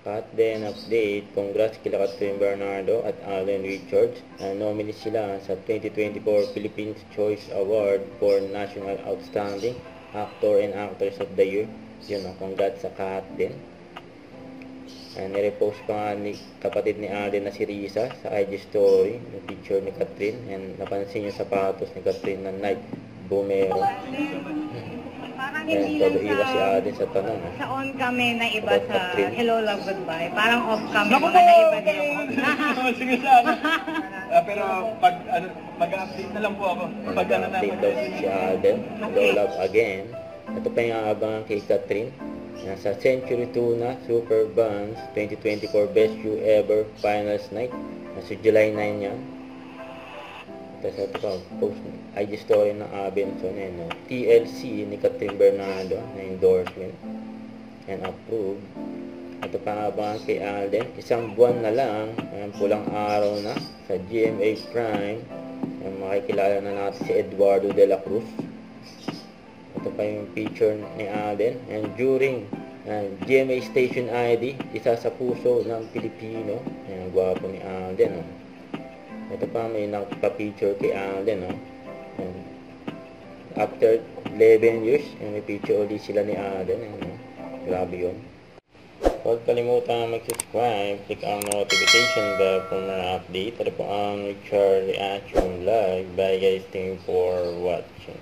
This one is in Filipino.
At then update, congrats kila Katrin Bernardo at Alden Richards. Nominee sila sa 2024 Philippines Choice Award for National Outstanding Actor and Actress of the Year. Yun, congrats sa Kat din. Nirepost pa nga ni kapatid ni Alden na si Risa sa IG story, yung picture ni Katrin. And napansin yung sapatos ni Katrin na Nike Bumero. Parang Ayan, hindi todo lang iwas si Alden sa tanong. sa on kami na iba About sa Katrin. hello, love, goodbye. Parang off kami Naku baka po! na iba din ako. Sige sana. Pero pag mag-update na lang po ako. Pag ano na. Update daw si Alden. Hello, love again. Ito pa yung aabangan kay Katrin. Nasa Century Tuna Super Buns 2024 Best You Ever Finals Night. Nasa July 9 yan. Tapos ito pa, post IG story ng Abenson. No? TLC ni Katrin Bernardo na endorsement. And approved. Ito pa aabangan kay Alden. Isang buwan na lang. Pulang araw na sa GMA Prime. Makikilala na natin si Eduardo de la Cruz. Ito pa yung picture ni Alden. And during GMA Station ID, isa sa puso ng Pilipino. Ayan, gwapo ni Alden. Oh. Ito pa may nakapicture kay Alden. Oh. And after 11 years, may picture ulit sila ni Alden. Ayan, oh. Grabe yun. Huwag kalimutan mag-subscribe, click ang notification bell for more update. Ito po ang Richard Reaction Live. Bye guys, thank you for watching.